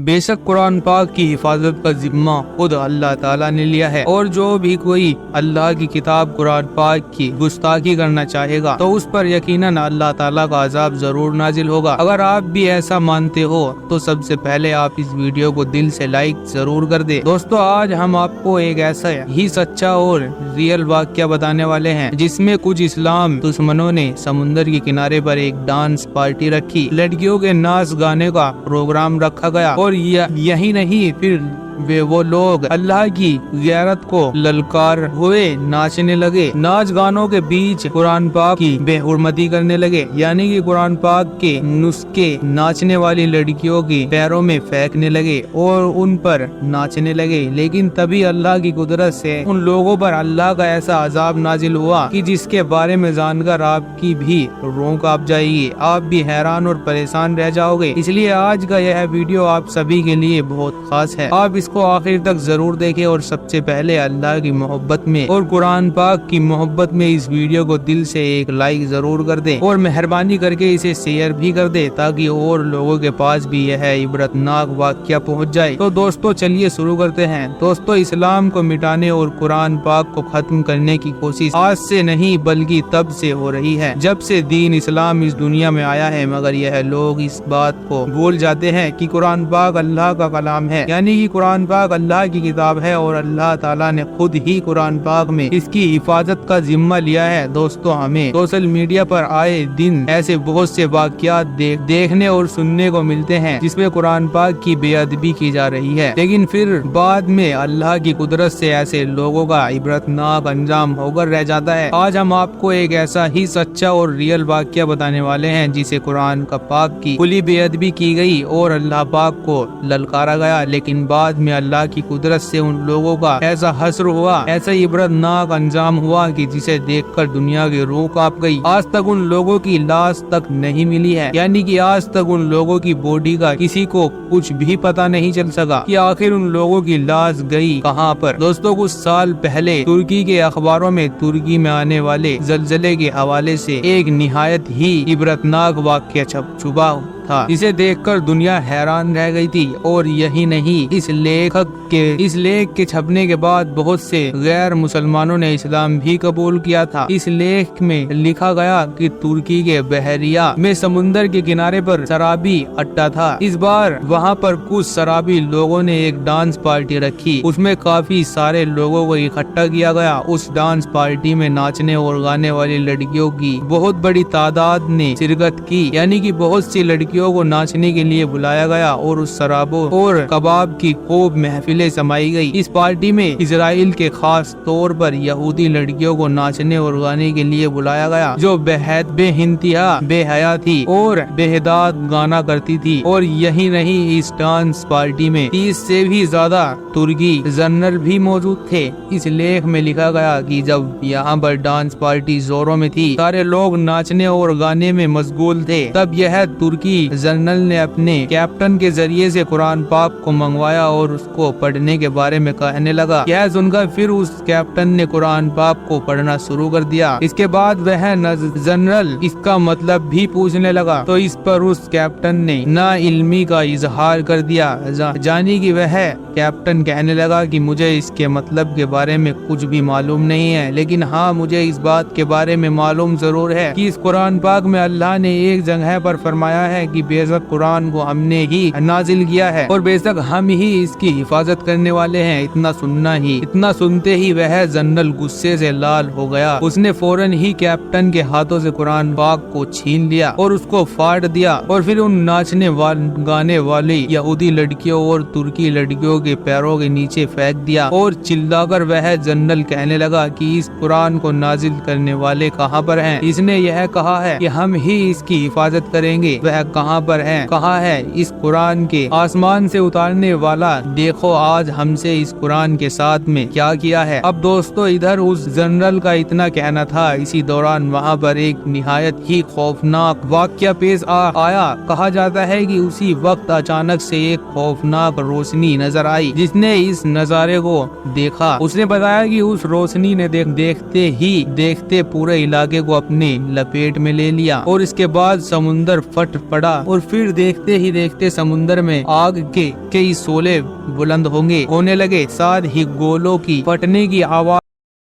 बेशक कुरान पाक की हिफाजत का जिम्मा खुद अल्लाह ताला ने लिया है और जो भी कोई अल्लाह की किताब कुरान पाक की गुस्ताखी करना चाहेगा तो उस पर यकीनन अल्लाह ताला का अजाब जरूर नाजिल होगा। अगर आप भी ऐसा मानते हो तो सबसे पहले आप इस वीडियो को दिल से लाइक जरूर कर दे। दोस्तों, आज हम आपको एक ऐसा ही सच्चा और रियल वाक़या बताने वाले हैं जिसमें कुछ इस्लाम दुश्मनों ने समुंदर के किनारे पर एक डांस पार्टी रखी, लड़कियों के नाच गाने का प्रोग्राम रखा गया और यही नहीं, फिर वो लोग अल्लाह की ग़ैरत को ललकार हुए नाचने लगे। नाच गानों के बीच कुरान पाक की बेहुरमती करने लगे, यानी कि कुरान पाक के नुस्खे नाचने वाली लड़कियों की पैरों में फेंकने लगे और उन पर नाचने लगे। लेकिन तभी अल्लाह की कुदरत से उन लोगों पर अल्लाह का ऐसा अजाब नाजिल हुआ कि जिसके बारे में जानकर आपकी भी रूह कांप जाएगी, आप भी हैरान और परेशान रह जाओगे। इसलिए आज का यह वीडियो आप सभी के लिए बहुत खास है। आप इसको आखिर तक जरूर देखें और सबसे पहले अल्लाह की मोहब्बत में और कुरान पाक की मोहब्बत में इस वीडियो को दिल से एक लाइक जरूर कर दे और मेहरबानी करके इसे शेयर भी कर दे ताकि और लोगों के पास भी यह इबरतनाक वाक़या पहुंच जाए। तो दोस्तों, चलिए शुरू करते हैं। दोस्तों, इस्लाम को मिटाने और कुरान पाक को खत्म करने की कोशिश आज से नहीं बल्कि तब से हो रही है जब से दीन इस्लाम इस दुनिया में आया है, मगर यह लोग इस बात को भूल जाते हैं कि कुरान पाक अल्लाह का कलाम है, यानी कि कुरान पाक अल्लाह की किताब है और अल्लाह ताला ने खुद ही कुरान पाक में इसकी हिफाजत का जिम्मा लिया है। दोस्तों, हमें सोशल मीडिया पर आए दिन ऐसे बहुत से वाक़यात देखने और सुनने को मिलते हैं जिसमें कुरान पाक की बेअदबी की जा रही है, लेकिन फिर बाद में अल्लाह की कुदरत से ऐसे लोगों का इबरतनाक अंजाम होकर रह जाता है। आज हम आपको एक ऐसा ही सच्चा और रियल वाक़या बताने वाले हैं जिसे कुरान का पाक की खुली बेअदबी की गई और अल्लाह पाक को ललकारा गया, लेकिन बाद में अल्लाह की कुदरत से उन लोगों का ऐसा हश्र हुआ, ऐसा इबरतनाक अंजाम हुआ कि जिसे देखकर दुनिया की रूह कांप गई। आज तक उन लोगों की लाश तक नहीं मिली है, यानी कि आज तक उन लोगों की बॉडी का किसी को कुछ भी पता नहीं चल सका कि आखिर उन लोगों की लाश गई कहां पर। दोस्तों, कुछ साल पहले तुर्की के अखबारों में तुर्की में आने वाले जलजले के हवाले से एक निहायत ही इबरतनाक वाक़या छुपा था, इसे देखकर दुनिया हैरान रह गई थी। और यही नहीं, इस लेख के छपने के बाद बहुत से गैर मुसलमानों ने इस्लाम भी कबूल किया था। इस लेख में लिखा गया कि तुर्की के बहरिया में समुंदर के किनारे पर शराबी अड्डा था। इस बार वहां पर कुछ शराबी लोगों ने एक डांस पार्टी रखी, उसमें काफी सारे लोगों को इकट्ठा किया गया। उस डांस पार्टी में नाचने और गाने वाली लड़कियों की बहुत बड़ी तादाद ने शिरकत की, यानी कि बहुत सी लड़कियों को नाचने के लिए बुलाया गया और उस शराबों और कबाब की खूब महफिलें समाई गई। इस पार्टी में इजराइल के खास तौर पर यहूदी लड़कियों को नाचने और गाने के लिए बुलाया गया जो बेहद बेइंतहा बेहया थी और बेहदाद गाना करती थी। और यही नहीं, इस डांस पार्टी में 30 से भी ज्यादा तुर्की जनरल भी मौजूद थे। इस लेख में लिखा गया कि जब यहाँ पर डांस पार्टी जोरों में थी, सारे लोग नाचने और गाने में मशगूल थे, तब यह तुर्की जनरल ने अपने कैप्टन के जरिए से कुरान पाक को मंगवाया और उसको पढ़ने के बारे में कहने लगा। यह सुनकर फिर उस कैप्टन ने कुरान पाक को पढ़ना शुरू कर दिया। इसके बाद वह जनरल इसका मतलब भी पूछने लगा, तो इस पर उस कैप्टन ने ना इल्मी का इजहार कर दिया, जानी कि वह कैप्टन कहने लगा कि मुझे इसके मतलब के बारे में कुछ भी मालूम नहीं है, लेकिन हाँ, मुझे इस बात के बारे में मालूम जरूर है कि इस कुरान पाक में अल्लाह ने एक जगह पर फरमाया है कि बेशक कुरान को हमने ही नाजिल किया है और बेशक हम ही इसकी हिफाजत करने वाले हैं। इतना सुनते ही वह जनरल गुस्से से लाल हो गया। उसने फौरन ही कैप्टन के हाथों से कुरान पाक को छीन लिया और उसको फाड़ दिया और फिर उन नाचने गाने वाली यहूदी लड़कियों और तुर्की लड़कियों के पैरों के नीचे फेंक दिया और चिल्लाकर वह जनरल कहने लगा कि इस कुरान को नाजिल करने वाले कहाँ पर हैं? इसने यह कहा है कि हम ही इसकी हिफाजत करेंगे, वह कहाँ पर है? कहाँ है इस कुरान के आसमान से उतारने वाला? देखो आज हमसे इस कुरान के साथ में क्या किया है। अब दोस्तों, इधर उस जनरल का इतना कहना था, इसी दौरान वहाँ पर एक निहायत ही खौफनाक वाक़या पेश आया। कहा जाता है कि उसी वक्त अचानक से एक खौफनाक रोशनी नजर आई। जिसने इस नजारे को देखा उसने बताया कि उस रोशनी ने देखते पूरे इलाके को अपने लपेट में ले लिया और इसके बाद समुंदर फट पड़ा دیا اور پھر دیکھتے ہی دیکھتے سمندر میں آگ کے کئی شعلے بلند ہونے لگے، ساتھ ہی گولوں کی پھٹنے کی آواز